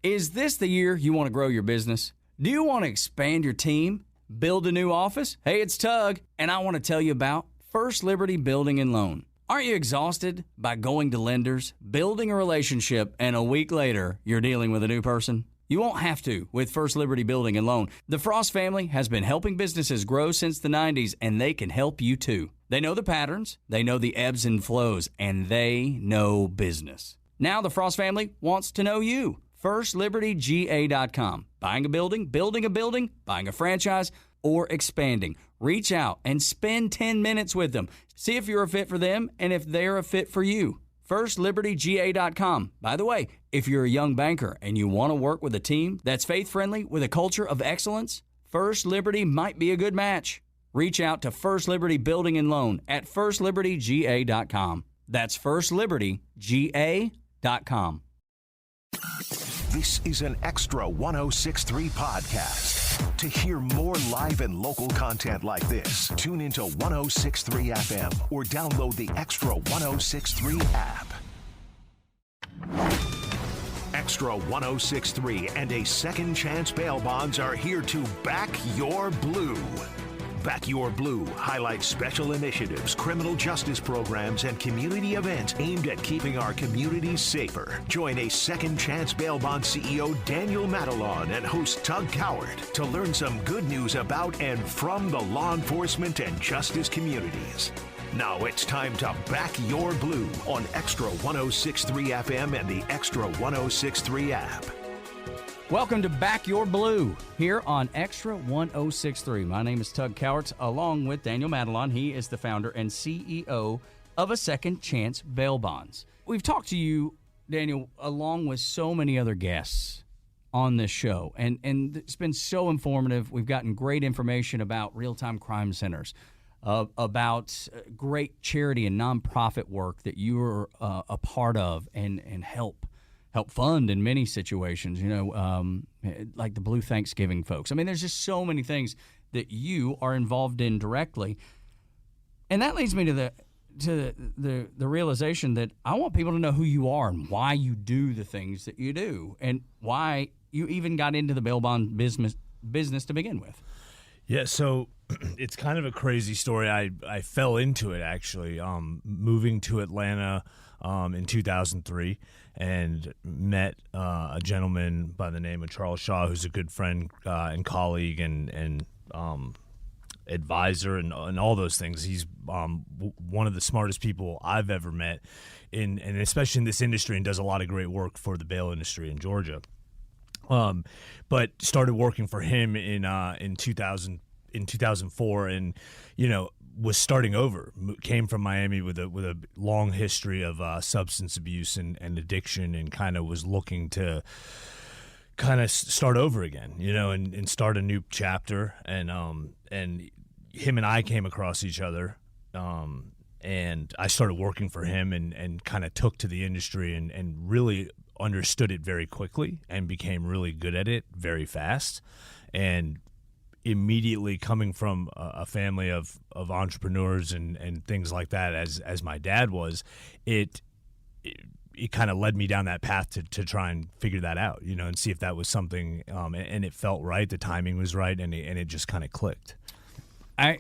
Is this the year you want to grow your business? Do you want to expand your team? Build a new office? Hey, it's Tug, and I want to tell you about First Liberty Building and Loan. Aren't you exhausted by going to lenders, building a relationship, and a week later, you're dealing with a new person? You won't have to with First Liberty Building and Loan. The Frost family has been helping businesses grow since the 90s, and they can help you too. They know the patterns, they know the ebbs and flows, and they know business. Now the Frost family wants to know you. FirstLibertyGA.com. Buying a building, buying a franchise, or expanding. Reach out and spend 10 minutes with them. See if you're a fit for them and if they're a fit for you. FirstLibertyGA.com. By the way, if you're a young banker and you want to work with a team that's faith-friendly with a culture of excellence, First Liberty might be a good match. Reach out to First Liberty Building and Loan at FirstLibertyGA.com. That's FirstLibertyGA.com. This is an Extra 106.3 podcast. To hear more live and local content like this, tune into 106.3 FM or download the Extra 106.3 app. Extra 106.3 and a Second Chance Bail Bonds are here to back your blue. Back Your Blue highlights special initiatives, criminal justice programs, and community events aimed at keeping our communities safer. Join a Second Chance Bail Bond CEO Daniel Matalon and host Tug Coward to learn some good news about and from the law enforcement and justice communities. Now it's time to Back Your Blue on Extra 106.3 FM and the Extra 106.3 app. Welcome to Back Your Blue here on Extra 106.3. My name is Tug Cowarts, along with Daniel Matalon. He is the founder and CEO of a Second Chance Bail Bonds. We've talked to you, Daniel, along with so many other guests on this show, and it's been so informative. We've gotten great information about real-time crime centers, about great charity and nonprofit work that you're a part of and help fund in many situations, like the Blue Thanksgiving folks. I mean, there's just so many things that you are involved in directly. And that leads me to the realization that I want people to know who you are and why you do the things that you do and why you even got into the bail bond business to begin with. Yeah, so it's kind of a crazy story. I fell into it, actually, moving to Atlanta in 2003 and met a gentleman by the name of Charles Shaw, who's a good friend and colleague and advisor and all those things. He's one of the smartest people I've ever met, and especially in this industry, and does a lot of great work for the bail industry in Georgia. But started working for him in 2004, and was starting over. Came from Miami with a long history of substance abuse and addiction, and kind of was looking to kind of start over again, and start a new chapter. And him and I came across each other, and I started working for him, and kind of took to the industry and really understood it very quickly and became really good at it very fast. And immediately, coming from a family of entrepreneurs and things like that, as my dad was, it kind of led me down that path to try and figure that out, and see if that was something, and it felt right. The timing was right, and it just kind of clicked. I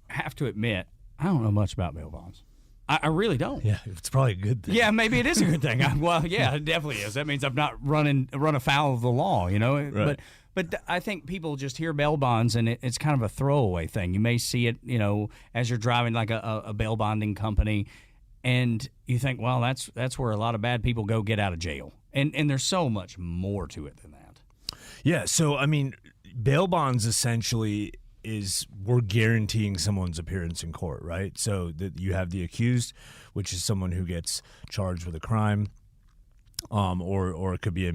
have to admit, I don't know much about bail bonds. I really don't. Yeah, it's probably a good thing. Yeah, maybe it is a good thing. Well, yeah, it definitely is. That means I've not run afoul of the law, Right. But I think people just hear bail bonds, and it's kind of a throwaway thing. You may see it, as you're driving like a bail bonding company, and you think, well, that's where a lot of bad people go get out of jail. And there's so much more to it than that. Yeah, so, I mean, bail bonds essentially is we're guaranteeing someone's appearance in court, right? So that you have the accused, which is someone who gets charged with a crime, or it could be a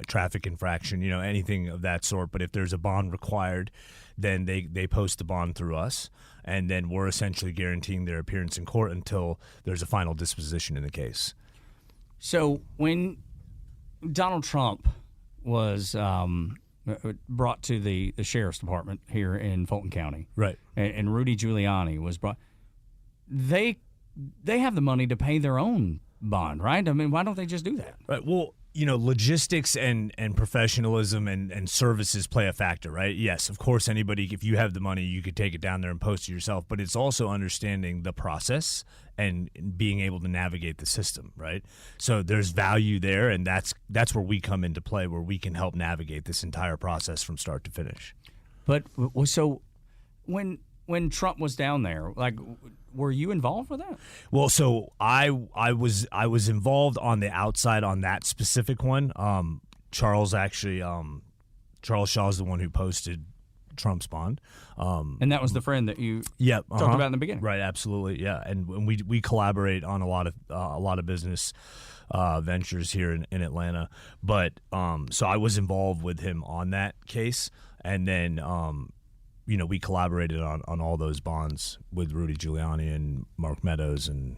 traffic infraction, anything of that sort. But if there's a bond required, then they post the bond through us, and then we're essentially guaranteeing their appearance in court until there's a final disposition in the case. So when Donald Trump was brought to the sheriff's department here in Fulton County, right, and Rudy Giuliani was brought, they have the money to pay their own bond, right? I mean, why don't they just do that? Right. Well, logistics and professionalism and services play a factor, right? Yes, of course, anybody, if you have the money, you could take it down there and post it yourself, but it's also understanding the process and being able to navigate the system, right? So there's value there, and that's where we come into play, where we can help navigate this entire process from start to finish. But so when Trump was down there, like, were you involved with that? Well, so I was involved on the outside on that specific one. Charles Shaw is the one who posted Trump's bond, and that was the friend that you talked about in the beginning, right? Absolutely, yeah. And we collaborate on a lot of business ventures here in Atlanta. But so I was involved with him on that case, and then we collaborated on all those bonds with Rudy Giuliani and Mark Meadows and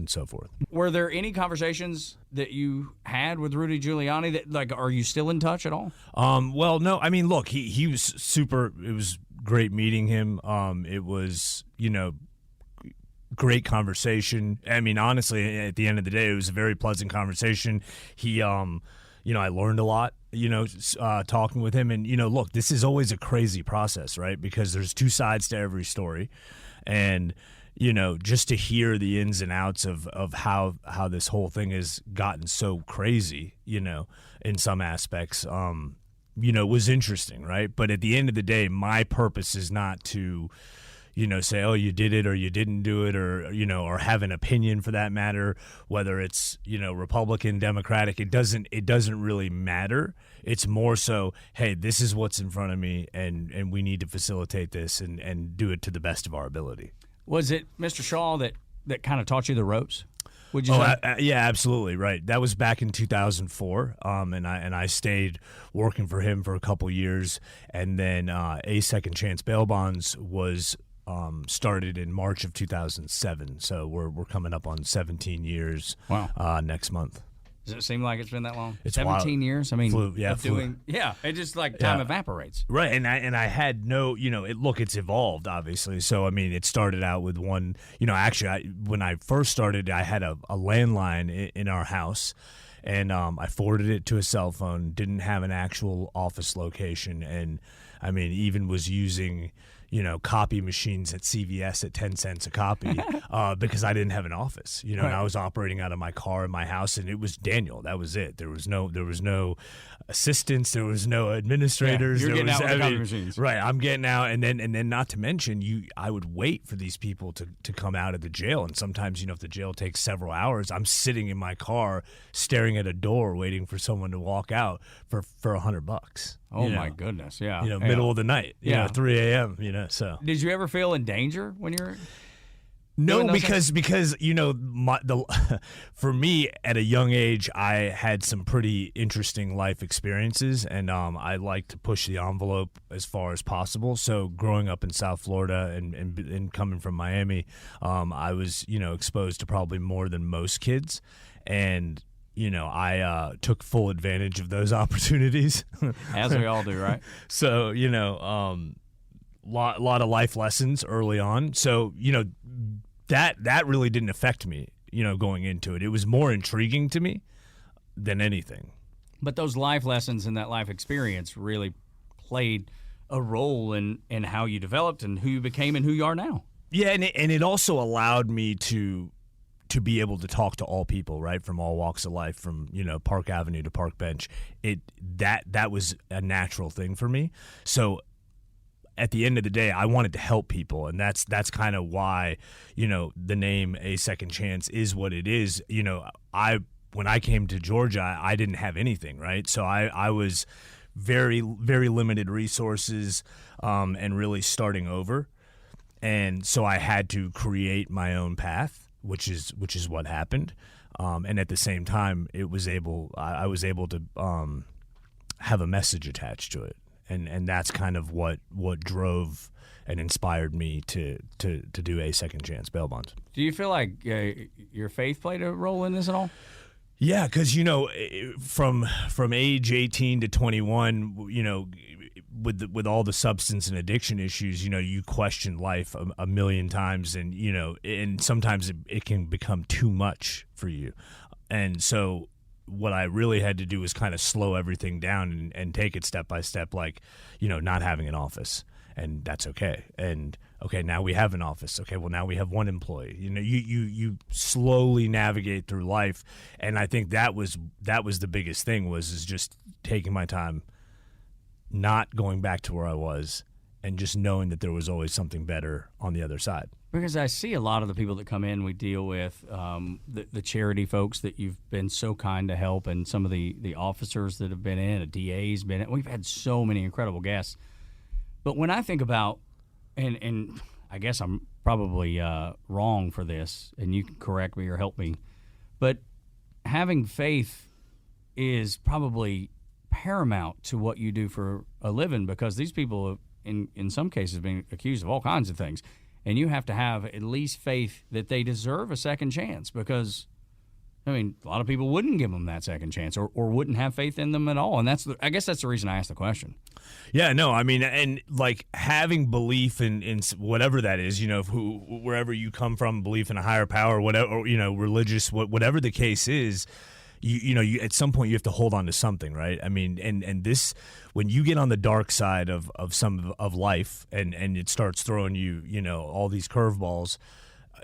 so forth. Were there any conversations that you had with Rudy Giuliani that, like, are you still in touch at all? Well, no. I mean, look, he was super. It was great meeting him. It was, great conversation. I mean, honestly, at the end of the day, it was a very pleasant conversation. He, I learned a lot, talking with him. And, look, this is always a crazy process, right? Because there's two sides to every story. And, just to hear the ins and outs of how this whole thing has gotten so crazy, in some aspects, was interesting, right? But at the end of the day, my purpose is not to say, oh, you did it or you didn't do it, or, or have an opinion for that matter, whether it's, Republican, Democratic, it doesn't really matter. It's more so, hey, this is what's in front of me, and we need to facilitate this and do it to the best of our ability. Was it Mr. Shaw that kind of taught you the ropes? Would you say? Yeah, absolutely. Right. That was back in 2004. And I stayed working for him for a couple years. And then A Second Chance Bail Bonds was started in March of 2007. So we're coming up on 17 years. Wow. Next month. Does it seem like it's been that long? It's 17 wild. years. I mean, it just like time Yeah. evaporates. Right, and I had no, it's evolved obviously. So I mean, it started out with one, actually, when I first started, I had a landline in our house, and I forwarded it to a cell phone. Didn't have an actual office location, and I mean, even was using, copy machines at CVS at 10 cents a copy because I didn't have an office, Right. and I was operating out of my car in my house, and it was Daniel. That was it. There was no assistants. There was no administrators. You're there getting was, out with the copy machines. Right. I'm getting out. And then not to mention, I would wait for these people to come out of the jail. And sometimes, if the jail takes several hours, I'm sitting in my car staring at a door waiting for someone to walk out for $100. Oh, my goodness. Yeah. Middle of the night, 3 a.m., so. Did you ever feel in danger when you're... No, because for me at a young age, I had some pretty interesting life experiences, and I like to push the envelope as far as possible. So growing up in South Florida and coming from Miami, I was exposed to probably more than most kids, and I took full advantage of those opportunities, as we all do, right? So lot of life lessons early on. So that really didn't affect me, going into it. It was more intriguing to me than anything. But those life lessons and that life experience really played a role in how you developed and who you became and who you are now. Yeah, and it also allowed me to be able to talk to all people, right, from all walks of life, from Park Avenue to Park Bench. That was a natural thing for me. So at the end of the day, I wanted to help people, and that's kind of why the name A Second Chance is what it is. When I came to Georgia, I didn't have anything, right? So I was very, very limited resources, and really starting over, and so I had to create my own path, which is what happened. And at the same time, I was able to have a message attached to it. And that's kind of what drove and inspired me to do A Second Chance Bail Bonds. Do you feel like your faith played a role in this at all? Yeah, because from age 18 to 21, with all the substance and addiction issues, you question life a million times, and sometimes it can become too much for you, and so what I really had to do was kind of slow everything down and take it step by step, like, not having an office. And that's okay. And okay, now we have an office. Okay, well, now we have one employee. You slowly navigate through life, and I think that was the biggest thing is just taking my time, not going back to where I was, and just knowing that there was always something better on the other side. Because I see a lot of the people that come in, we deal with the charity folks that you've been so kind to help, and some of the officers that have been in, a DA's been in. We've had so many incredible guests. But when I think about, and I guess I'm probably wrong for this, and you can correct me or help me, but having faith is probably paramount to what you do for a living, because these people have, in some cases, been accused of all kinds of things. And you have to have at least faith that they deserve a second chance, because, I mean, a lot of people wouldn't give them that second chance or wouldn't have faith in them at all. And I guess that's the reason I asked the question. Yeah, no, I mean, and like having belief in whatever that is, wherever you come from, belief in a higher power, whatever, religious, whatever the case is, you at some point you have to hold on to something, right? I mean, and this, when you get on the dark side of some of life and it starts throwing you, all these curveballs,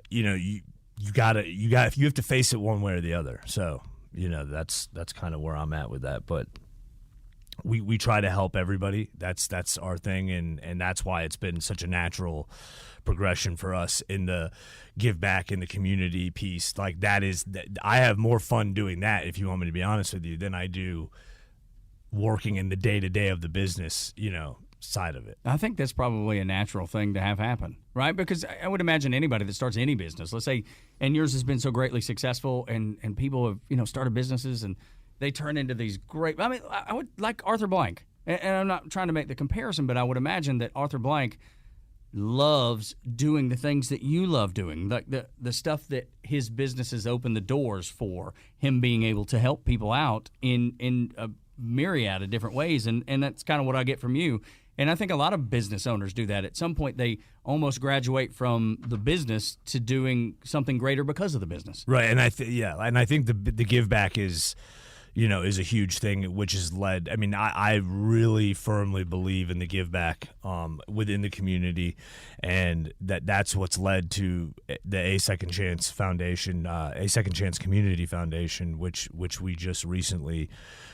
you have to face it one way or the other. So, that's kind of where I'm at with that. But we try to help everybody. That's our thing, and that's why it's been such a natural progression for us in the give back in the community piece. Like I have more fun doing that, if you want me to be honest with you, than I do working in the day-to-day of the business, side of it. I think that's probably a natural thing to have happen, right? Because I would imagine anybody that starts any business, let's say, and yours has been so greatly successful, and people have, started businesses and they turn into these great, I mean, I would like Arthur Blank, and I'm not trying to make the comparison, but I would imagine that Arthur Blank loves doing the things that you love doing, like the stuff that his businesses open the doors for, him being able to help people out in a myriad of different ways, and that's kind of what I get from you. And I think a lot of business owners do that. At some point, they almost graduate from the business to doing something greater because of the business. Right, and I think the give back is a huge thing, which has led. I mean, I really firmly believe in the give back within the community, and that's what's led to the A Second Chance Foundation, A Second Chance Community Foundation, which we just recently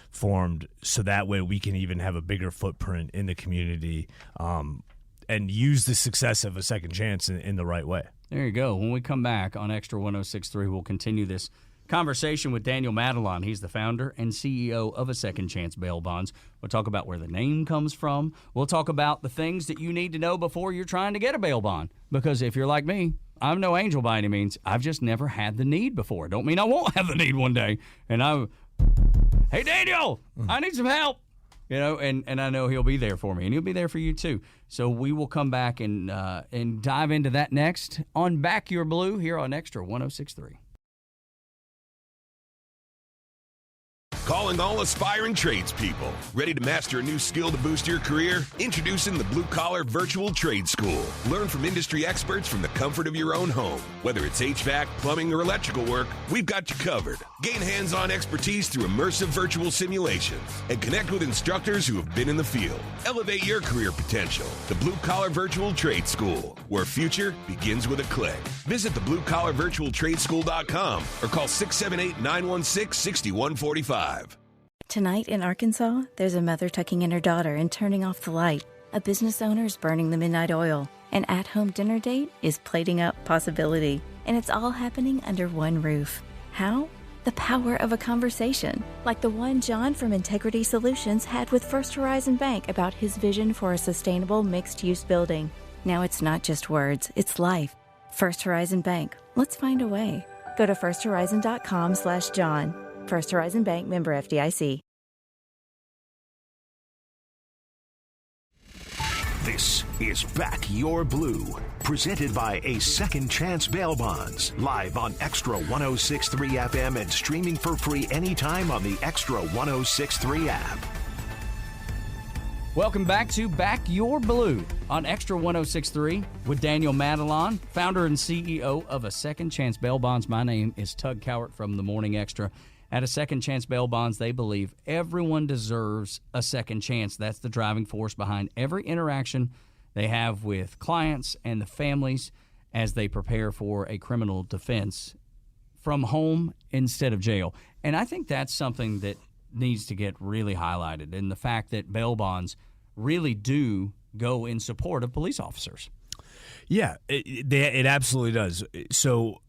formed, so that way we can even have a bigger footprint in the community and use the success of a second chance in the right way. There you go. When we come back on Extra 106.3, we'll continue this conversation with Daniel Matalon. He's the founder and CEO of A Second Chance Bail Bonds. We'll talk about where the name comes from. We'll talk about the things that you need to know before you're trying to get a bail bond. Because if you're like me, I'm no angel by any means. I've just never had the need before. Don't mean I won't have the need one day. And hey, Daniel, I need some help. And I know he'll be there for me, and he'll be there for you too. So we will come back and dive into that next on Back Your Blue here on Extra 106.3. Calling all aspiring tradespeople. Ready to master a new skill to boost your career? Introducing the Blue Collar Virtual Trade School. Learn from industry experts from the comfort of your own home. Whether it's HVAC, plumbing, or electrical work, we've got you covered. Gain hands-on expertise through immersive virtual simulations and connect with instructors who have been in the field. Elevate your career potential. The Blue Collar Virtual Trade School, where future begins with a click. Visit thebluecollarvirtualtradeschool.com or call 678-916-6145. Tonight in Arkansas, there's a mother tucking in her daughter and turning off the light. A business owner is burning the midnight oil. An at-home dinner date is plating up possibility. And it's all happening under one roof. How? The power of a conversation, like the one John from Integrity Solutions had with First Horizon Bank about his vision for a sustainable mixed-use building. Now it's not just words, it's life. First Horizon Bank. Let's find a way. Go to firsthorizon.com/John. First Horizon Bank, member FDIC. This is Back Your Blue, presented by A Second Chance Bail Bonds, live on Extra 106.3 FM and streaming for free anytime on the Extra 106.3 app. Welcome back to Back Your Blue on Extra 106.3 with Daniel Matalon, founder and CEO of A Second Chance Bail Bonds. My name is Tug Cowart from The Morning Extra. At a Second Chance Bail Bonds, they believe everyone deserves a second chance. That's the driving force behind every interaction they have with clients and the families as they prepare for a criminal defense from home instead of jail. And I think that's something that needs to get really highlighted, and the fact that bail bonds really do go in support of police officers. Yeah, it absolutely does. So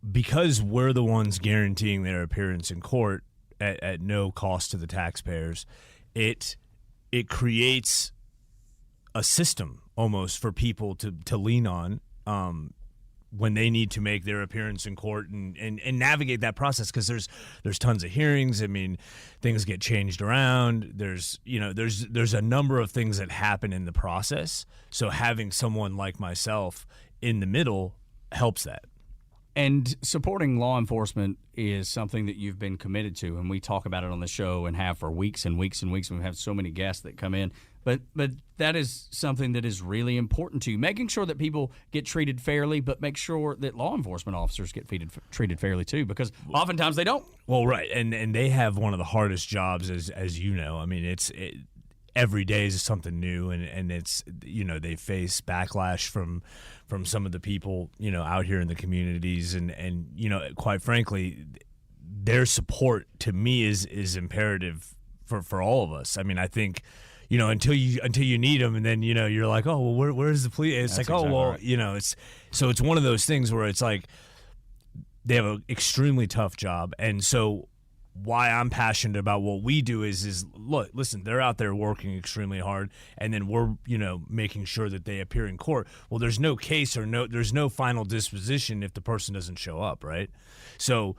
because we're the ones guaranteeing their appearance in court at no cost to the taxpayers, it creates a system almost for people to lean on when they need to make their appearance in court and navigate that process, because there's tons of hearings. I mean, things get changed around. There's a number of things that happen in the process. So having someone like myself in the middle helps that. And supporting law enforcement is something that you've been committed to, and we talk about it on the show and have for weeks and weeks and weeks. And we have so many guests that come in. But that is something that is really important to you, making sure that people get treated fairly, but make sure that law enforcement officers get treated fairly too, because oftentimes they don't. Well, right, and they have one of the hardest jobs, as you know. I mean, every day is something new, and it's, they face backlash from some of the people, out here in the communities, and quite frankly, their support to me is imperative for all of us. I mean, I think, until you need them, and then you're like, oh, well, where's the police? It's That's like, exactly oh, well, right. It's one of those things where it's like they have an extremely tough job, and so why I'm passionate about what we do is look, listen, they're out there working extremely hard, and then we're making sure that they appear in court. Well, there's no case there's no final disposition if the person doesn't show up, right? So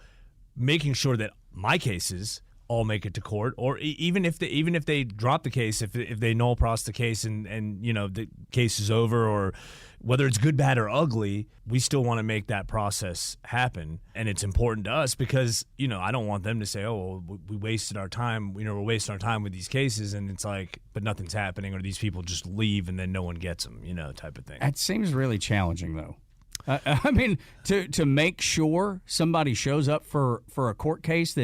making sure that my cases all make it to court, or even if they drop the case, if they null pros the case and the case is over, or whether it's good, bad, or ugly, we still want to make that process happen. And it's important to us because I don't want them to say, oh, well, we wasted our time. We're wasting our time with these cases, and it's like, but nothing's happening, or these people just leave and then no one gets them, type of thing. That seems really challenging, though. I mean, to make sure somebody shows up for a court case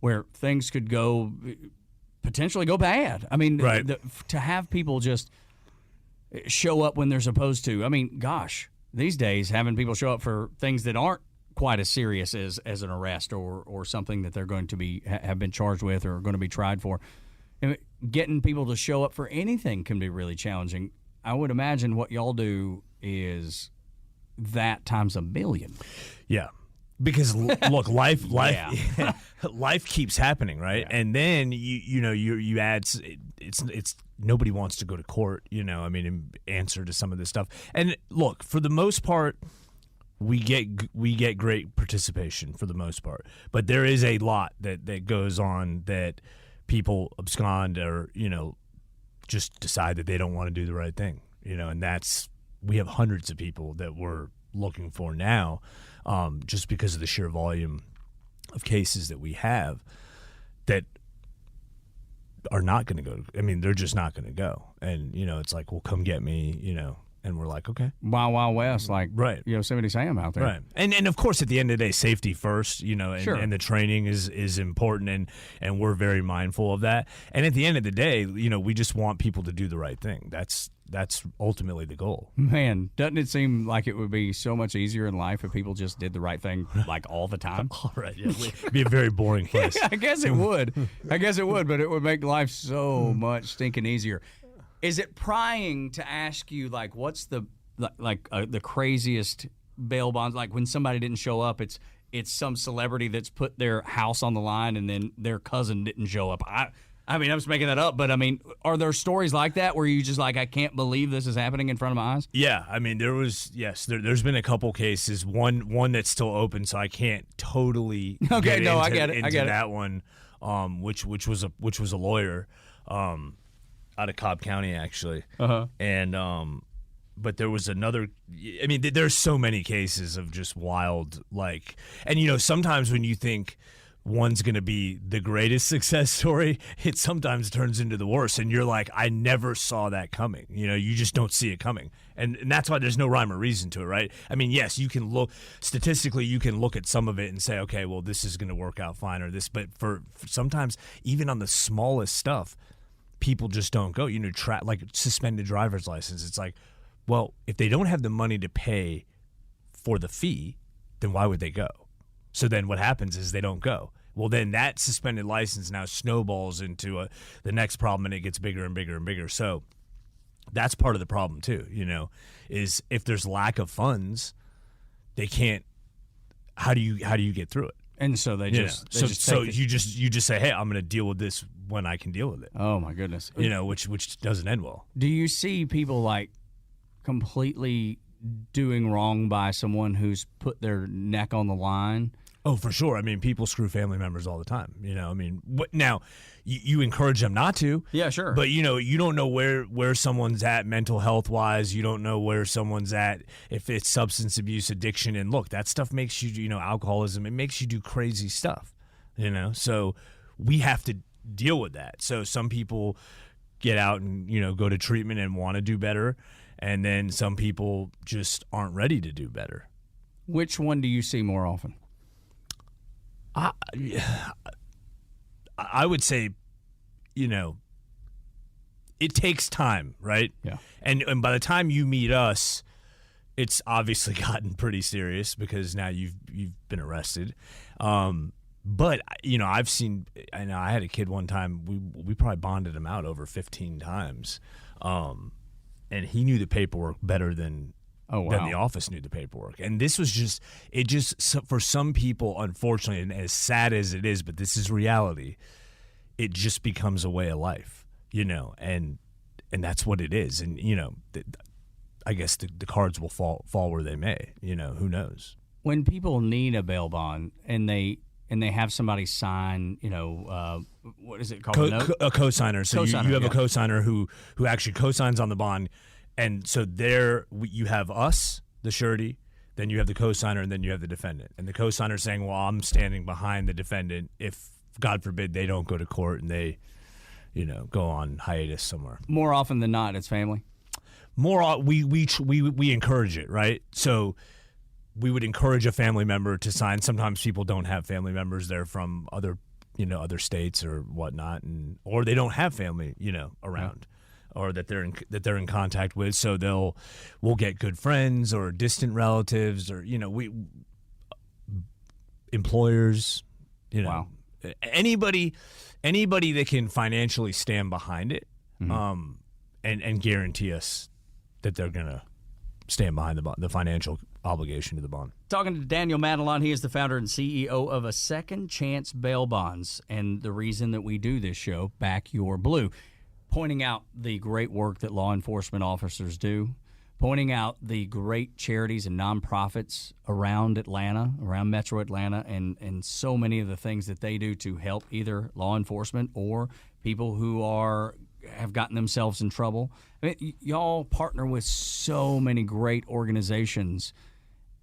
where things could potentially go bad. I mean, right. To have people just show up when they're supposed to. I mean, gosh, these days having people show up for things that aren't quite as serious as an arrest or something that they're going to have been charged with or going to be tried for. And getting people to show up for anything can be really challenging. I would imagine what y'all do is that times a million. Yeah. Because look, life Yeah. life keeps happening, right? Yeah. And then you add it's nobody wants to go to court, and answer to some of this stuff. And look, for the most part, we get great participation for the most part, but there is a lot that goes on that people abscond or just decide that they don't want to do the right thing, and we have hundreds of people that we're looking for now. Just because of the sheer volume of cases that we have that are not going to go. I mean, they're just not going to go. And, it's like, well, come get me, and we're like, okay. Wild, Wild West, like right. Yosemite Sam out there. Right. And of course, at the end of the day, safety first, and, sure. and the training is important, and we're very mindful of that. And at the end of the day, we just want people to do the right thing. That's ultimately the goal. Man, doesn't it seem like it would be so much easier in life if people just did the right thing like all the time? All right, yeah. It'd be a very boring place. I guess it would. But it would make life so much stinking easier. Is it prying to ask you, like, what's the craziest bail bonds? Like when somebody didn't show up, it's some celebrity that's put their house on the line and then their cousin didn't show up. I mean, I'm just making that up, but I mean, are there stories like that where you just like, I can't believe this is happening in front of my eyes? Yeah, I mean, there's been a couple cases. One that's still open, so I can't totally I get it. I get that it. one, which was a lawyer, out of Cobb County actually, and but there was another. I mean, there's so many cases of just wild, like, and sometimes when you think, one's going to be the greatest success story, it sometimes turns into the worst. And you're like, I never saw that coming. You just don't see it coming. And that's why there's no rhyme or reason to it, right? I mean, yes, you can look statistically, you can look at some of it and say, okay, well, this is going to work out fine or this. But for sometimes, even on the smallest stuff, people just don't go. Like suspended driver's license. It's like, well, if they don't have the money to pay for the fee, then why would they go? So then what happens is they don't go. Well, then that suspended license now snowballs into the next problem, and it gets bigger and bigger and bigger. So that's part of the problem too, is if there's lack of funds, they can't. How do you get through it? And so they just you just say, hey, I'm going to deal with this when I can deal with it. Oh my goodness, which doesn't end well. Do you see people like completely doing wrong by someone who's put their neck on the line? Oh, for sure. I mean, people screw family members all the time. Now you encourage them not to. Yeah, sure. But you don't know where someone's at mental health wise. You don't know where someone's at if it's substance abuse, addiction, and look, that stuff makes you, alcoholism. It makes you do crazy stuff. So we have to deal with that. So some people get out and go to treatment and want to do better, and then some people just aren't ready to do better. Which one do you see more often? I would say, it takes time, right? Yeah. And by the time you meet us, it's obviously gotten pretty serious because now you've been arrested. But I've seen. I know I had a kid one time. We probably bonded him out over 15 times, and he knew the paperwork better than. Oh, wow. Then the office knew the paperwork. And this was for some people, unfortunately, and as sad as it is, but this is reality, it just becomes a way of life, and that's what it is. And, I guess the cards will fall where they may, who knows? When people need a bail bond and they have somebody sign, what is it called? A co-signer. So you have a co-signer who actually co-signs on the bond. And so you have us, the surety, then you have the co-signer, and then you have the defendant. And the co-signer saying, well, I'm standing behind the defendant if, God forbid, they don't go to court and they, go on hiatus somewhere. More often than not, it's family? We encourage it, right? So we would encourage a family member to sign. Sometimes people don't have family members. They're from other states or whatnot, or they don't have family, around. Yeah. Or that they're in contact with, so we'll get good friends or distant relatives or employers, Wow. anybody that can financially stand behind it, and guarantee us that they're gonna stand behind the financial obligation to the bond. Talking to Daniel Matalon, he is the founder and CEO of A Second Chance Bail Bonds, and the reason that we do this show, Back Your Blue. Pointing out the great work that law enforcement officers do, pointing out the great charities and nonprofits around Atlanta, around Metro Atlanta, and so many of the things that they do to help either law enforcement or people who have gotten themselves in trouble. I mean, y'all partner with so many great organizations,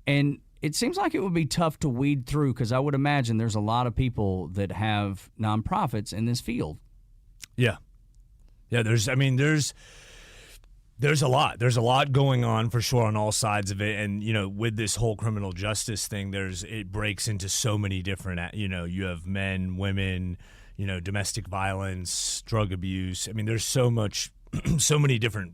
and it seems like it would be tough to weed through because I would imagine there's a lot of people that have nonprofits in this field. Yeah. Yeah, there's a lot. There's a lot going on for sure on all sides of it. And, with this whole criminal justice thing, it breaks into so many different, you have men, women, domestic violence, drug abuse. I mean, there's so many different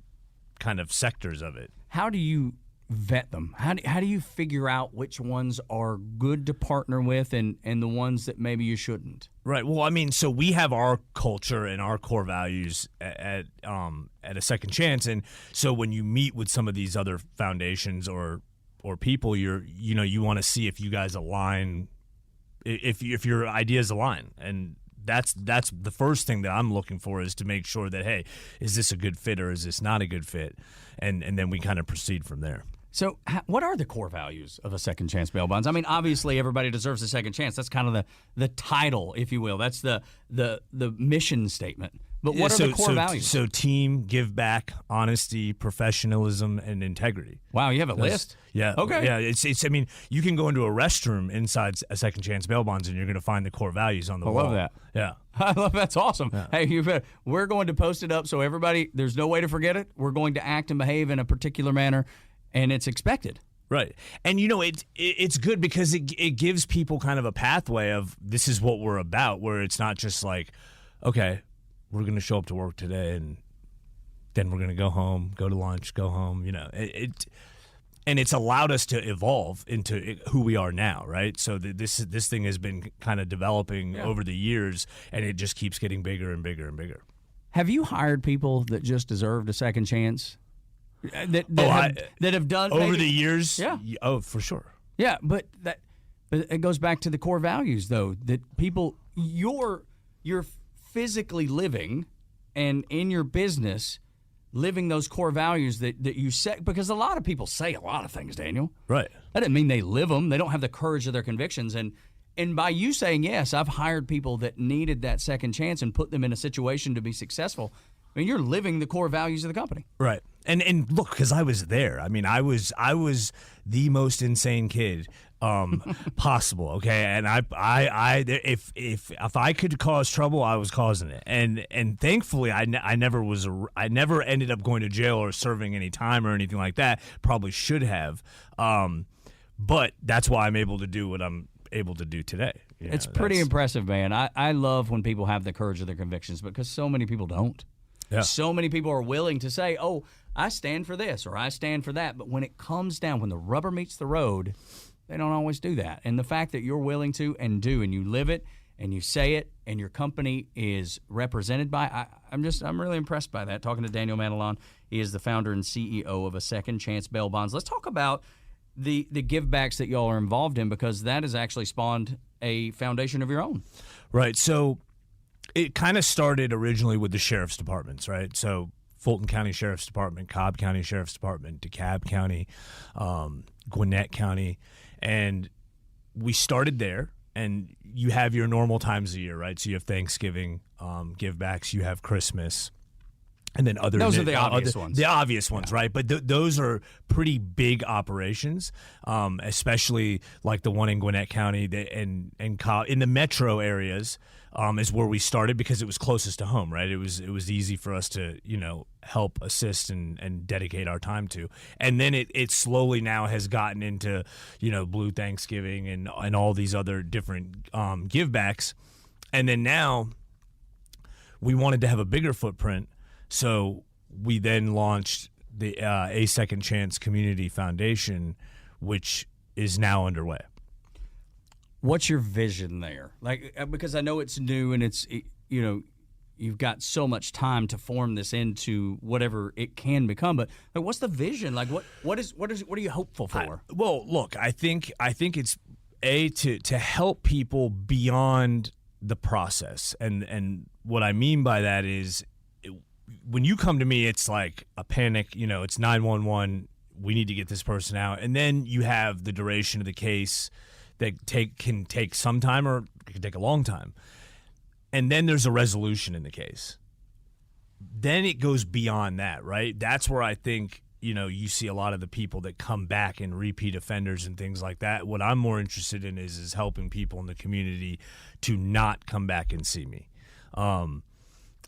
kind of sectors of it. How do you vet them? How do you figure out which ones are good to partner with and the ones that maybe you shouldn't? Right. Well, I mean, so we have our culture and our core values at A Second Chance, and so when you meet with some of these other foundations or people, you want to see if you guys align, if your ideas align, and that's the first thing that I'm looking for is to make sure that, hey, is this a good fit or is this not a good fit, and then we kind of proceed from there. So what are the core values of A Second Chance Bail Bonds? I mean, obviously everybody deserves a second chance. That's kind of the title, if you will. That's the mission statement. But what are the core values? So team, give back, honesty, professionalism, and integrity. Wow, you have a list? Yeah. Okay. Yeah. It's. I mean, you can go into a restroom inside a Second Chance Bail Bonds, and you're going to find the core values on the wall. I love that. Yeah. I love that's awesome. Yeah. Hey, we're going to post it up so everybody. There's no way to forget it. We're going to act and behave in a particular manner, and it's expected. Right. And, it's good because it gives people kind of a pathway of this is what we're about, where it's not just like, okay, we're going to show up to work today and then we're going to go home, go to lunch, go home, and it's allowed us to evolve into who we are now, right? So this thing has been kind of developing over the years, and it just keeps getting bigger and bigger and bigger. Have you hired people that just deserved a second chance? That have done over the years? Yeah. Oh, for sure. Yeah, but it goes back to the core values, though, that people you're physically living and in your business living those core values that you set, because a lot of people say a lot of things, Daniel. Right. That doesn't mean they live them. They don't have the courage of their convictions. And by you saying yes, I've hired people that needed that second chance and put them in a situation to be successful. I mean, you're living the core values of the company. Right. And look, because I was there. I mean, I was the most insane kid possible. Okay, and if I could cause trouble, I was causing it. And thankfully, I never ended up going to jail or serving any time or anything like that. Probably should have. But that's why I'm able to do what I'm able to do today. It's pretty impressive, man. I love when people have the courage of their convictions, because so many people don't. Yeah. So many people are willing to say, oh, I stand for this or I stand for that. But when it comes down, when the rubber meets the road, they don't always do that. And the fact that you're willing to and you live it and you say it and your company is represented by, I'm really impressed by that. Talking to Daniel Matalon, he is the founder and CEO of A Second Chance Bail Bonds. Let's talk about the give backs that y'all are involved in, because that has actually spawned a foundation of your own. Right. So it kind of started originally with the sheriff's departments, right? So Fulton County Sheriff's Department, Cobb County Sheriff's Department, DeKalb County, Gwinnett County. And we started there, and you have your normal times of year, right? So you have Thanksgiving, give backs, you have Christmas, and then those are the obvious ones. The obvious ones, right? But those are pretty big operations, especially like the one in Gwinnett County and in the metro areas. Is where we started because it was closest to home, right? It was easy for us to, help, assist, and dedicate our time to. And then it slowly now has gotten into, Blue Thanksgiving and all these other different give backs. And then now we wanted to have a bigger footprint, so we then launched the A Second Chance Community Foundation, which is now underway. What's your vision there? Like, because I know it's new and you've got so much time to form this into whatever it can become. But like, what's the vision? Like, what are you hopeful for? Well, look, I think it's to help people beyond the process, and what I mean by that is when you come to me, it's like a panic. It's 911. We need to get this person out, and then you have the duration of the case. That can take some time or it can take a long time. And then there's a resolution in the case. Then it goes beyond that, right? That's where I think, you see a lot of the people that come back and repeat offenders and things like that. What I'm more interested in is helping people in the community to not come back and see me.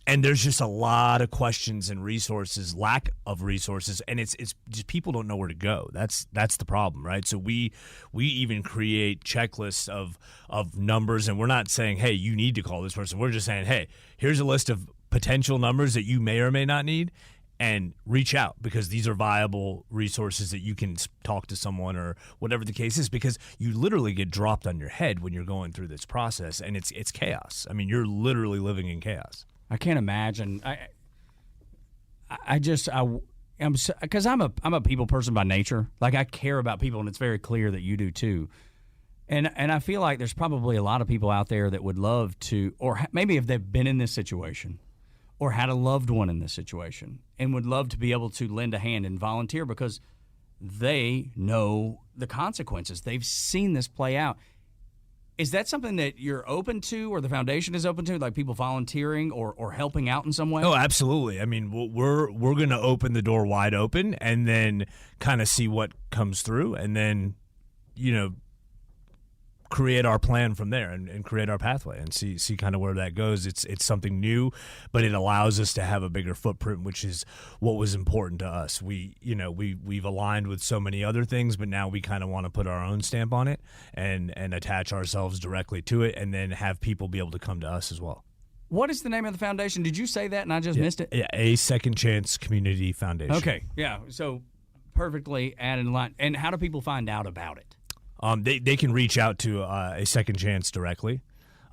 And there's just a lot of questions and resources, lack of resources, and it's just people don't know where to go. That's the problem, right? So we even create checklists of numbers, and we're not saying, hey, you need to call this person. We're just saying, hey, here's a list of potential numbers that you may or may not need, and reach out, because these are viable resources that you can talk to someone or whatever the case is, because you literally get dropped on your head when you're going through this process, and it's chaos. I mean, you're literally living in chaos. I can't imagine. Because I'm a people person by nature. Like, I care about people, and it's very clear that you do too. And I feel like there's probably a lot of people out there that would love to, or maybe if they've been in this situation, or had a loved one in this situation, and would love to be able to lend a hand and volunteer because they know the consequences. They've seen this play out. Is that something that you're open to, or the foundation is open to, like people volunteering or helping out in some way? Oh, absolutely. I mean, we're going to open the door wide open and then kind of see what comes through, and then, create our plan from there and create our pathway and see kind of where that goes. It's something new, but it allows us to have a bigger footprint, which is what was important to us. We've aligned with so many other things, but now we kind of want to put our own stamp on it and attach ourselves directly to it, and then have people be able to come to us as well. What is the name of the foundation? Did you say that and I just missed it? Yeah, A Second Chance Community Foundation. Okay, yeah. So perfectly added in line. And how do people find out about it? They can reach out to A Second Chance directly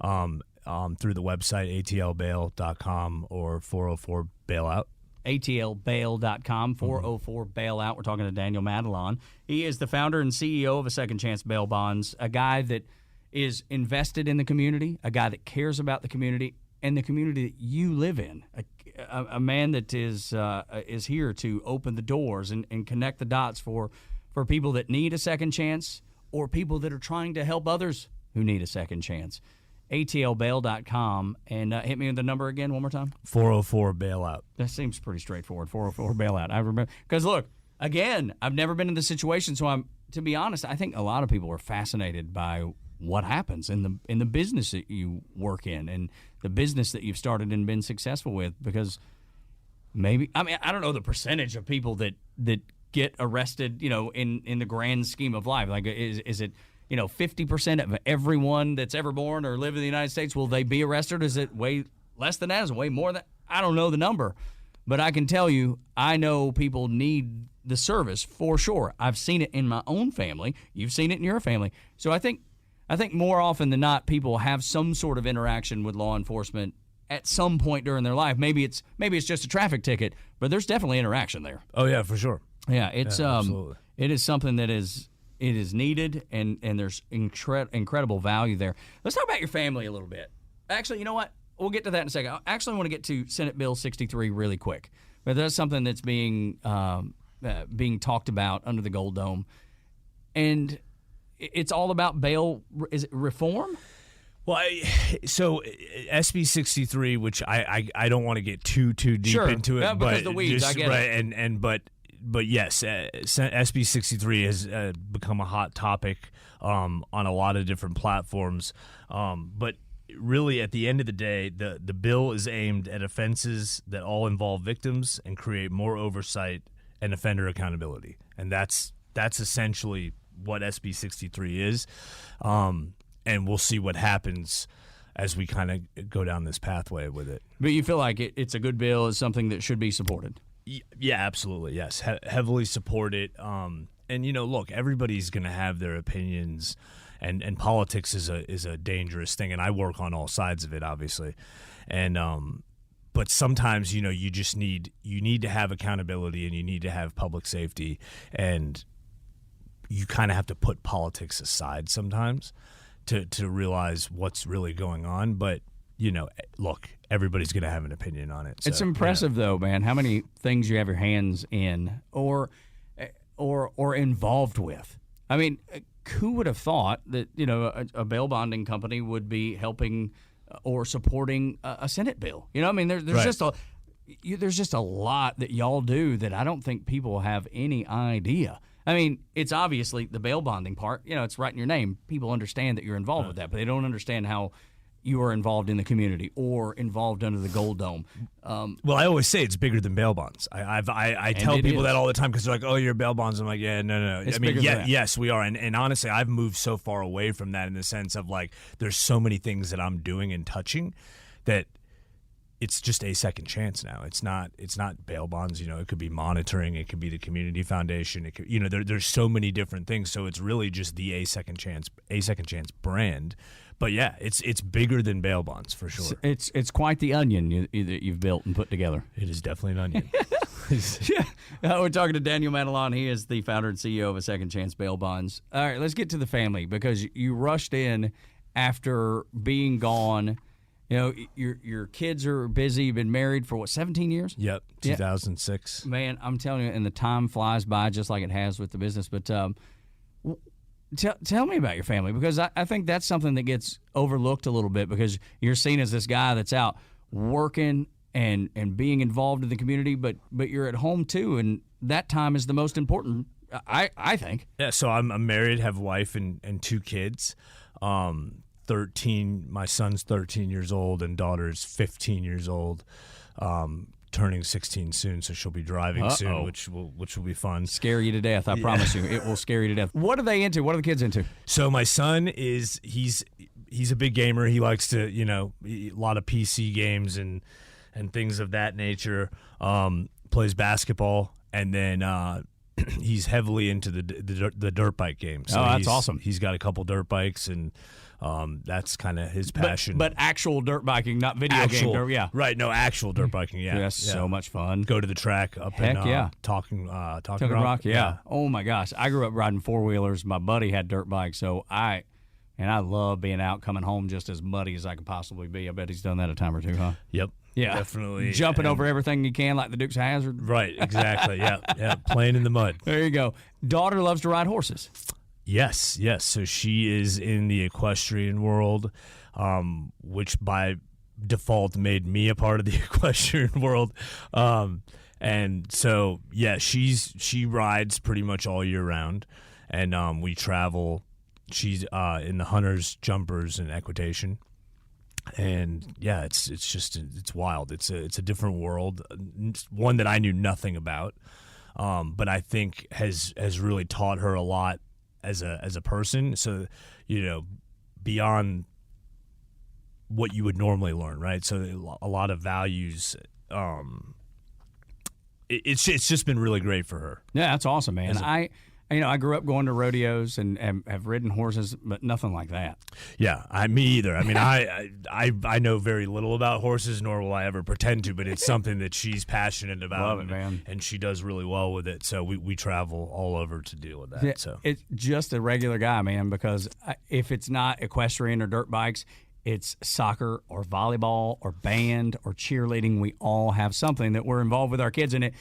through the website, atlbail.com or 404 Bailout. atlbail.com, 404 Bailout. We're talking to Daniel Matalon. He is the founder and CEO of A Second Chance Bail Bonds, a guy that is invested in the community, a guy that cares about the community and the community that you live in, a man that is here to open the doors and connect the dots for people that need a second chance, or people that are trying to help others who need a second chance. atlbail.com, and hit me with the number again one more time. 404 Bailout. That seems pretty straightforward. 404 Bailout. I remember, because look, again, I've never been in this situation, so to be honest, I think a lot of people are fascinated by what happens in the business that you work in and the business that you've started and been successful with, because I don't know the percentage of people that get arrested, in the grand scheme of life. Like, is it, 50% of everyone that's ever born or lived in the United States, will they be arrested? Is it way less than that? Is it way more than that? I don't know the number. But I can tell you, I know people need the service for sure. I've seen it in my own family. You've seen it in your family. So I think more often than not, people have some sort of interaction with law enforcement at some point during their life. Maybe it's just a traffic ticket, but there's definitely interaction there. Oh yeah, for sure. Yeah, it is something that is needed, and there's incredible value there. Let's talk about your family a little bit. Actually, you know what? We'll get to that in a second. I actually want to get to Senate Bill 63 really quick, but that's something that's being talked about under the Gold Dome, and it's all about bail. Is it reform? Well, so SB 63, which I don't want to get too deep into it, because the weeds, I get it. But yes, SB 63 has become a hot topic on a lot of different platforms. But really, at the end of the day, the bill is aimed at offenses that all involve victims and create more oversight and offender accountability. And that's essentially what SB 63 is. And we'll see what happens as we kind of go down this pathway with it. But you feel like it's a good bill, it's something that should be supported? Yeah, absolutely. Yes, heavily support it. And look, everybody's going to have their opinions, and politics is a dangerous thing. And I work on all sides of it, obviously. And but sometimes you just need to have accountability, and you need to have public safety, and you kind of have to put politics aside sometimes to realize what's really going on. But look, everybody's going to have an opinion on it. So, it's impressive, though, man, how many things you have your hands in or involved with. I mean, who would have thought that a bail bonding company would be helping or supporting a Senate bill? There's right. There's just a lot that y'all do that I don't think people have any idea. I mean, it's obviously the bail bonding part. It's right in your name. People understand that you're involved with that, but they don't understand how you are involved in the community or involved under the Gold Dome. Well, I always say it's bigger than bail bonds. I tell people that all the time because they're like, "Oh, you're bail bonds." I'm like, "Yeah, no." It's bigger than that. Yes, we are. And honestly, I've moved so far away from that in the sense of like, there's so many things that I'm doing and touching that it's just a second chance now. It's not bail bonds. It could be monitoring. It could be the community foundation. It could, there's so many different things. So it's really just the A Second Chance brand. But yeah, it's bigger than bail bonds for sure. It's quite the onion that you've built and put together. It is definitely an onion. Yeah. We're talking to Daniel Matalon. He is the founder and CEO of A Second Chance Bail Bonds. All right, let's get to the family, because you rushed in after being gone. Your kids are busy. You've been married for 17 years? Yep, 2006. Man, I'm telling you, and the time flies by just like it has with the business. But tell me about your family, because I think that's something that gets overlooked a little bit, because you're seen as this guy that's out working and being involved in the community, but you're at home too, and that time is the most important, I think. Yeah, so I'm married, have a wife and 2 kids. 13, my son's 13 years old and daughter's 15 years old. Turning 16 soon, so she'll be driving soon, which will be fun. Scare you to death, I promise you. It will scare you to death. What are they into? What are the kids into? So my son he's a big gamer. He likes to, a lot of PC games and things of that nature. Plays basketball, and then he's heavily into the dirt bike game. So that's awesome. He's got a couple dirt bikes, and that's kind of his passion. But actual dirt biking, not video game dirt, yeah. Right, no, actual dirt biking, yeah. That's so much fun. Go to the track up Heck in yeah. Talking Rock, yeah. Oh my gosh. I grew up riding 4-wheelers. My buddy had dirt bikes, so I love being out, coming home just as muddy as I could possibly be. I bet he's done that a time or two, huh? Yep. Yeah. Definitely. Jumping over everything you can like the Dukes of Hazzard. Right, exactly. Yeah. Playing in the mud. There you go. Daughter loves to ride horses. Yes. So she is in the equestrian world, which by default made me a part of the equestrian world. And so, yeah, she rides pretty much all year round, and we travel. She's in the hunters, jumpers, and equitation. And yeah, it's wild. It's a different world, one that I knew nothing about, but I think has really taught her a lot as a person. So, beyond what you would normally learn, right? So a lot of values. It's just been really great for her. Yeah, that's awesome, man. I grew up going to rodeos and have ridden horses, but nothing like that. Yeah, me either. I mean, I know very little about horses, nor will I ever pretend to, but it's something that she's passionate about. Love it, man. And she does really well with it. So we travel all over to deal with that. Yeah, so it's just a regular guy, man, because if it's not equestrian or dirt bikes, it's soccer or volleyball or band or cheerleading. We all have something that we're involved with our kids in it.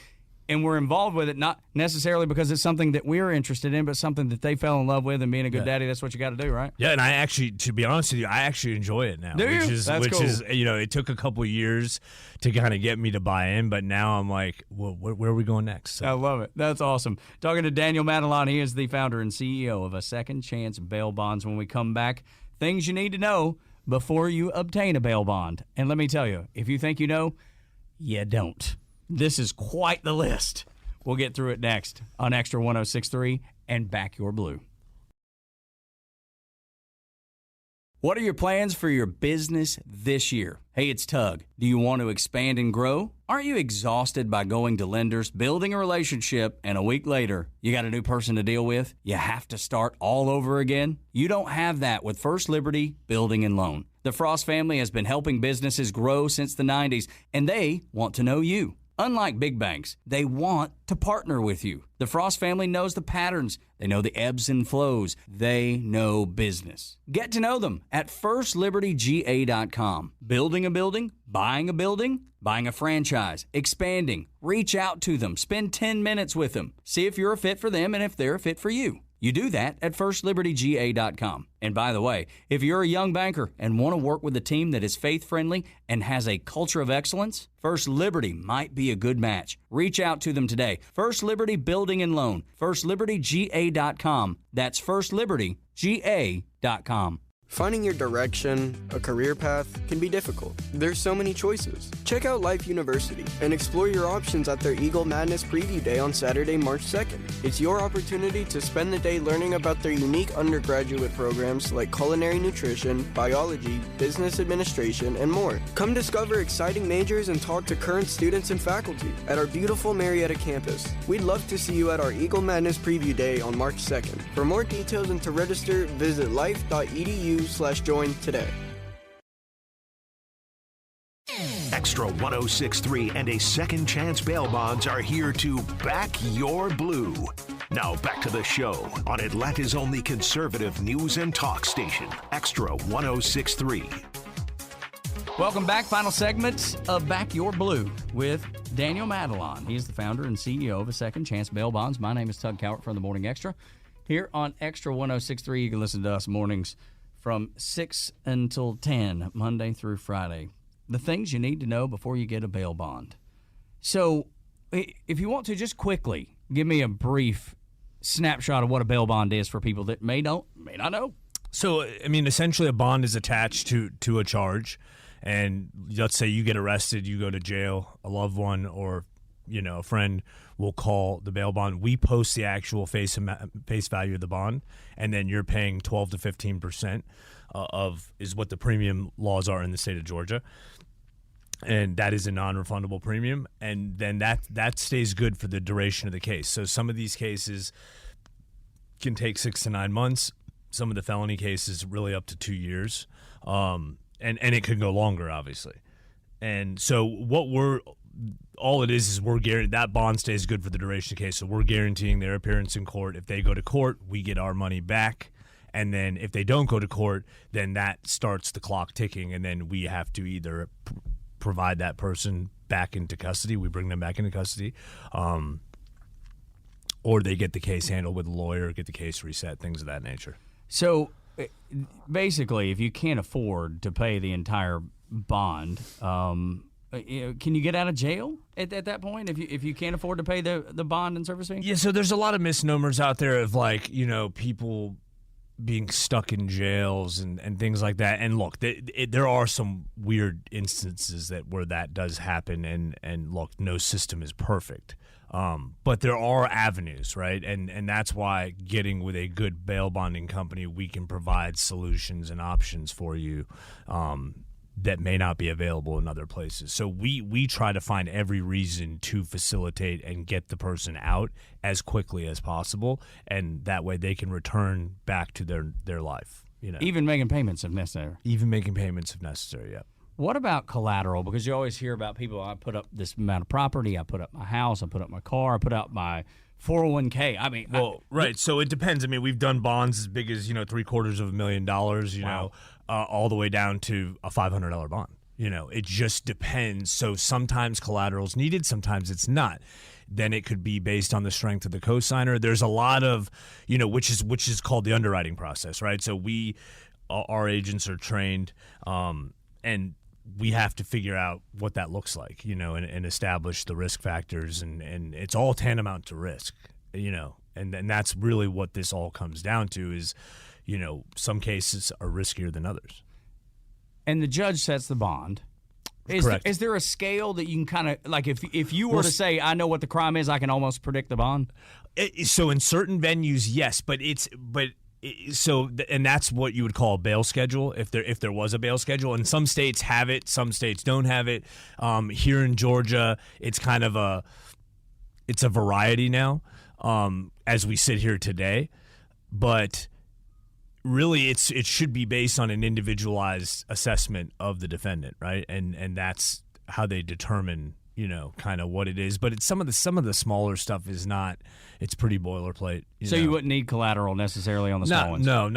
And we're involved with it not necessarily because it's something that we're interested in, but something that they fell in love with. And being a good daddy, that's what you got to do, right? Yeah, and I actually, to be honest with you, I actually enjoy it now. Do you? That's cool. It took a couple of years to kind of get me to buy in, but now I'm like, well, where are we going next? So. I love it. That's awesome. Talking to Daniel Matalon, he is the founder and CEO of A Second Chance Bail Bonds. When we come back, things you need to know before you obtain a bail bond. And let me tell you, if you think you know, you don't. This is quite the list. We'll get through it next on Extra 106.3 and Back Your Blue. What are your plans for your business this year? Hey, it's Tug. Do you want to expand and grow? Aren't you exhausted by going to lenders, building a relationship, and a week later, you got a new person to deal with? You have to start all over again? You don't have that with First Liberty Building and Loan. The Frost family has been helping businesses grow since the 90s, and they want to know you. Unlike big banks, they want to partner with you. The Frost family knows the patterns. They know the ebbs and flows. They know business. Get to know them at firstlibertyga.com. Building a building, buying a franchise, expanding. Reach out to them. Spend 10 minutes with them. See if you're a fit for them and if they're a fit for you. You do that at firstlibertyga.com. And by the way, if you're a young banker and want to work with a team that is faith-friendly and has a culture of excellence, First Liberty might be a good match. Reach out to them today. First Liberty Building and Loan. firstlibertyga.com. That's firstlibertyga.com. Finding your direction, a career path, can be difficult. There's so many choices. Check out Life University and explore your options at their Eagle Madness Preview Day on Saturday, March 2nd. It's your opportunity to spend the day learning about their unique undergraduate programs like culinary nutrition, biology, business administration, and more. Come discover exciting majors and talk to current students and faculty at our beautiful Marietta campus. We'd love to see you at our Eagle Madness Preview Day on March 2nd. For more details and to register, visit life.edu/join today. Extra 106.3 and A Second Chance Bail Bonds are here to back your blue. Now back to the show on Atlanta's only conservative news and talk station, Extra 106.3. Welcome back. Final segment of Back Your Blue with Daniel Matalon. He's the founder and CEO of A Second Chance Bail Bonds. My name is Tug Cowart from the Morning Extra. Here on Extra 106.3, you can listen to us mornings from 6 until 10, Monday through Friday. The things you need to know before you get a bail bond. So if you want to, just quickly give me a brief snapshot of what a bail bond is for people that may not know. So, I mean, essentially a bond is attached to a charge. And let's say you get arrested, you go to jail, a loved one or a friend will call the bail bond. We post the actual face value of the bond, and then you're paying 12 to 15% is what the premium laws are in the state of Georgia. And that is a non-refundable premium, and then that stays good for the duration of the case. So some of these cases can take 6 to 9 months. Some of the felony cases really up to 2 years, and it could go longer, obviously. And so all it is we're guaranteed that bond stays good for the duration of the case. So we're guaranteeing their appearance in court. If they go to court, we get our money back. And then if they don't go to court, then that starts the clock ticking, and then we have to either provide that person back into custody. We bring them back into custody, or they get the case handled with a lawyer, get the case reset, things of that nature. So basically, if you can't afford to pay the entire bond, can you get out of jail at that point if you can't afford to pay the bond and service fee? Yeah, so there's a lot of misnomers out there of people being stuck in jails and things like that. And look, there are some weird instances where that does happen, and look, no system is perfect. But there are avenues, right? And that's why getting with a good bail bonding company, we can provide solutions and options for you that may not be available in other places. So we try to find every reason to facilitate and get the person out as quickly as possible, and that way they can return back to their life. Even making payments if necessary. Even making payments if necessary, yeah. What about collateral? Because you always hear about people, I put up this amount of property, I put up my house, I put up my car, I put up my 401k. I mean, right. So it depends. I mean, we've done bonds as big as $750,000, Wow. All the way down to a $500 bond. It just depends. So sometimes collateral is needed, sometimes it's not. Then it could be based on the strength of the cosigner. There's a lot of, which is called the underwriting process, right? So our agents are trained, and we have to figure out what that looks like, and establish the risk factors, and it's all tantamount to risk, and that's really what this all comes down to is, some cases are riskier than others. And the judge sets the bond. Correct. Is there a scale that you can kind of, like if you were to say, I know what the crime is, I can almost predict the bond? So in certain venues, yes, and that's what you would call a bail schedule if there was a bail schedule. And some states have it, some states don't have it. Here in Georgia, it's kind of a variety now as we sit here today. But really, it should be based on an individualized assessment of the defendant, right? And that's how they determine kind of what it is. But it's some of the smaller stuff is not. It's pretty boilerplate. You wouldn't need collateral necessarily on the small ones. No.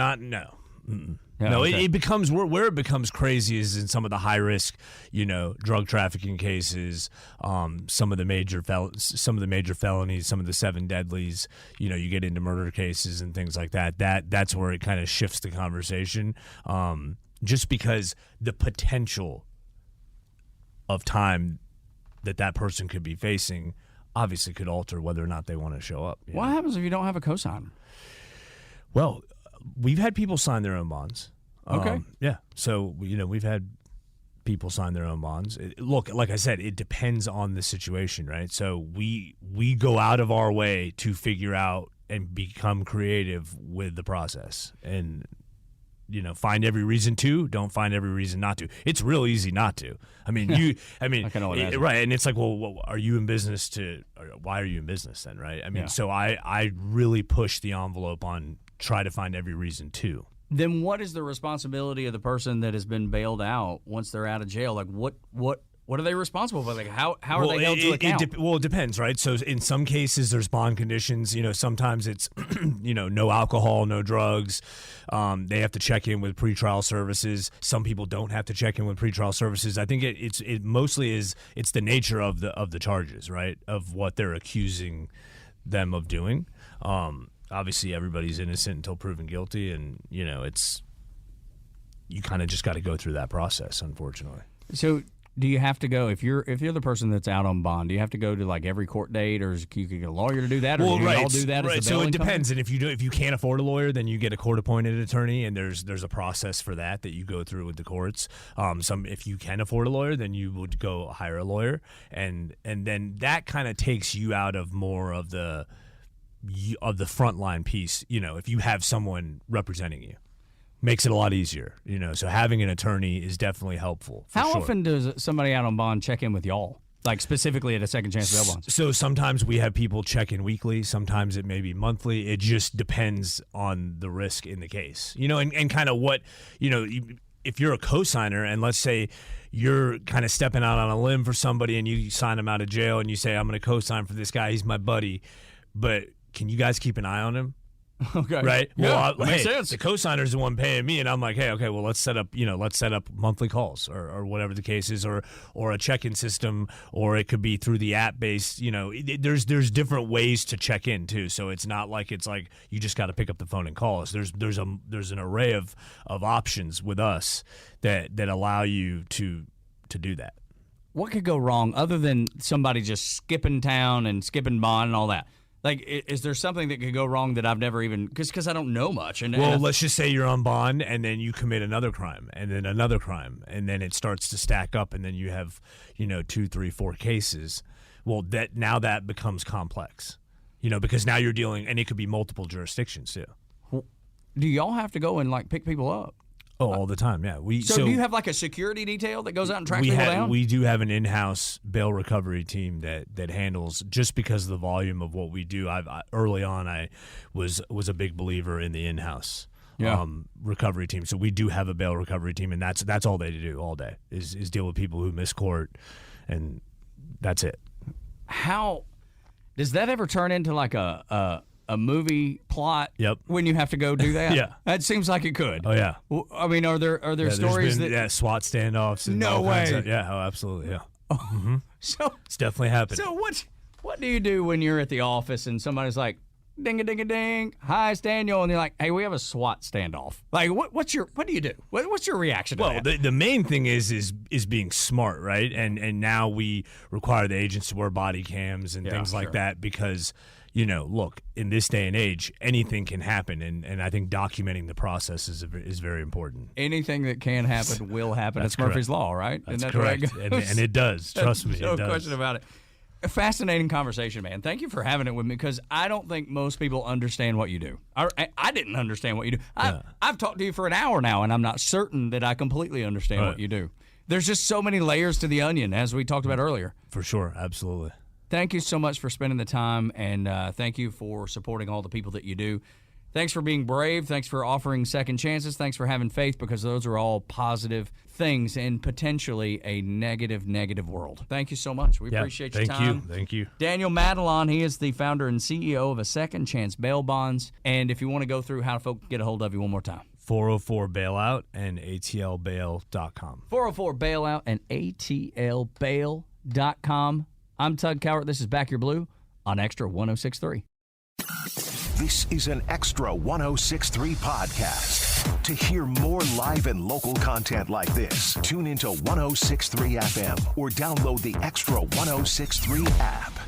No, okay. it becomes where it becomes crazy is in some of the high risk, drug trafficking cases, some of the major felonies, some of the 7 deadlies. You get into murder cases and things like that. That's where it kind of shifts the conversation, just because the potential of time that person could be facing obviously could alter whether or not they want to show up. What happens if you don't have a cosigner? Well, we've had people sign their own bonds. Okay. Yeah. So, we've had people sign their own bonds. Look, like I said, it depends on the situation, right? So we go out of our way to figure out and become creative with the process and, find every reason to, don't find every reason not to. It's real easy not to. I mean, I can only imagine. Right. And it's like, well, are you in business why are you in business then, right? I mean, So I really push the envelope on try to find every reason to. Then what is the responsibility of the person that has been bailed out once they're out of jail? Like what are they responsible for? Like how are they held to account? It depends, right? So in some cases there's bond conditions. Sometimes it's no alcohol, no drugs. They have to check in with pretrial services. Some people don't have to check in with pretrial services. I think it mostly is it's the nature of the charges, right? Of what they're accusing them of doing. obviously everybody's innocent until proven guilty, and you kind of just got to go through that process, unfortunately. So do you have to go, if you're the person that's out on bond, do you have to go to like every court date, or you can get a lawyer to do that, or do you all do that as the so it bailing depends. company? And if you can't afford a lawyer, then you get a court-appointed attorney, and there's a process for that you go through with the courts. If you can afford a lawyer, then you would go hire a lawyer, and then that kind of takes you out of more of the frontline piece. If you have someone representing you, makes it a lot easier. So having an attorney is definitely helpful. How often does somebody out on bond check in with y'all? Like specifically at a second chance bail bonds? So sometimes we have people check in weekly. Sometimes it may be monthly. It just depends on the risk in the case. And kind of what, if you're a co-signer and let's say you're kind of stepping out on a limb for somebody and you sign them out of jail and you say, I'm going to co-sign for this guy. He's my buddy. But can you guys keep an eye on him? Okay. Right. Yeah, makes sense. The co-signer's the one paying me, and I'm like, hey, okay, well, let's set up monthly calls or whatever the case is, or a check-in system, or it could be through the app-based. There's different ways to check in too. So it's not like you just got to pick up the phone and call us. There's an array of options with us that allow you to do that. What could go wrong other than somebody just skipping town and skipping bond and all that? Like, is there something that could go wrong that I've never even – because I don't know much. Let's just say you're on bond and then you commit another crime and then another crime, and then it starts to stack up, and then you have, 2, 3, 4 cases. Well, that becomes complex, because now you're dealing – and it could be multiple jurisdictions too. Do y'all have to go and, like, pick people up? Oh, all the time, yeah. So do you have like a security detail that goes out and tracks people down? We do have an in-house bail recovery team that handles, just because of the volume of what we do. Early on, I was a big believer in the in-house recovery team. So we do have a bail recovery team, and that's all they do all day is deal with people who miss court, and that's it. How does that ever turn into like a movie plot? Yep. When you have to go do that? Yeah. That seems like it could. Oh, yeah. Well, I mean, are there stories that... SWAT standoffs. And no way. Yeah, oh, absolutely, yeah. Mm-hmm. So it's definitely happened. So what do you do when you're at the office and somebody's like, ding-a-ding-a-ding, hi, it's Daniel, and they're like, hey, we have a SWAT standoff. Like, what do you do? What's your reaction to that? Well, the main thing is being smart, right? And now we require the agents to wear body cams and things like that because... look, in this day and age, anything can happen, and I think documenting the process is very important. Anything that can happen will happen. That's Murphy's Law, right? That's correct, and it does. Trust me, no it does. question about it. A fascinating conversation, man. Thank you for having it with me, because I don't think most people understand what you do. I didn't understand what you do. I've talked to you for an hour now, and I'm not certain that I completely understand what you do. There's just so many layers to the onion, as we talked about earlier. For sure, absolutely. Thank you so much for spending the time, and thank you for supporting all the people that you do. Thanks for being brave. Thanks for offering second chances. Thanks for having faith, because those are all positive things in potentially a negative world. Thank you so much. We appreciate your time. Thank you. Daniel Matalon, he is the founder and CEO of A Second Chance Bail Bonds. And if you want to go through how folks get a hold of you one more time. 404-BAILOUT and atlbail.com. 404-BAILOUT and atlbail.com. I'm Tug Cowart. This is Back Your Blue on Extra 106.3. This is an Extra 106.3 podcast. To hear more live and local content like this, tune into 106.3 FM or download the Extra 106.3 app.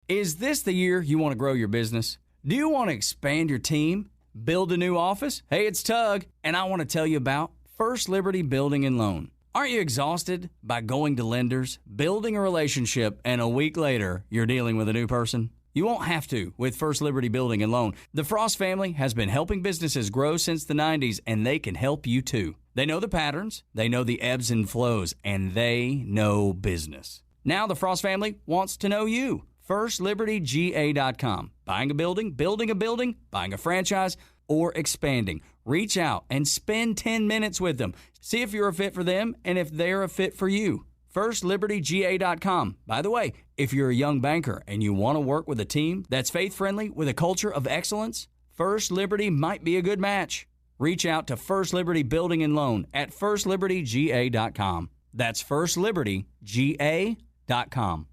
Is this the year you want to grow your business? Do you want to expand your team? Build a new office? Hey, it's Tug, and I want to tell you about First Liberty Building and Loan. Aren't you exhausted by going to lenders, building a relationship, and a week later, you're dealing with a new person? You won't have to with First Liberty Building and Loan. The Frost family has been helping businesses grow since the 90s, and they can help you too. They know the patterns, they know the ebbs and flows, and they know business. Now the Frost family wants to know you. FirstLibertyGA.com. Buying a building, building a building, buying a franchise, or expanding. Reach out and spend 10 minutes with them. See if you're a fit for them and if they're a fit for you. FirstLibertyGA.com. By the way, if you're a young banker and you want to work with a team that's faith-friendly with a culture of excellence, First Liberty might be a good match. Reach out to First Liberty Building and Loan at FirstLibertyGA.com. That's FirstLibertyGA.com.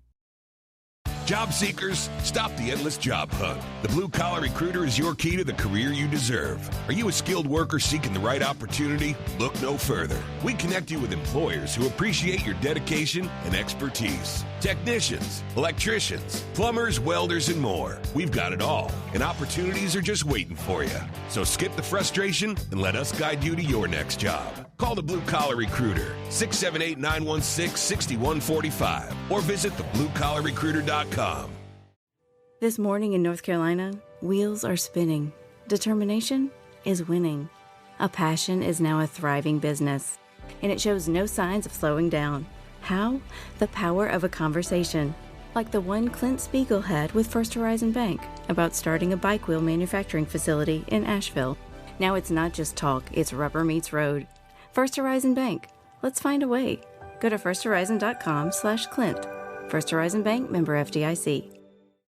Job seekers, stop the endless job hunt. The Blue Collar Recruiter is your key to the career you deserve. Are you a skilled worker seeking the right opportunity? Look no further. We connect you with employers who appreciate your dedication and expertise. Technicians, electricians, plumbers, welders, and more. We've got it all, and opportunities are just waiting for you. So skip the frustration and let us guide you to your next job. Call the Blue Collar Recruiter, 678-916-6145, or visit thebluecollarrecruiter.com. This morning in North Carolina, wheels are spinning. Determination is winning. A passion is now a thriving business, and it shows no signs of slowing down. How? The power of a conversation, like the one Clint Spiegel had with First Horizon Bank about starting a bike wheel manufacturing facility in Asheville. Now it's not just talk, it's rubber meets road. First Horizon Bank. Let's find a way. Go to firsthorizon.com/Clint. First Horizon Bank, member FDIC.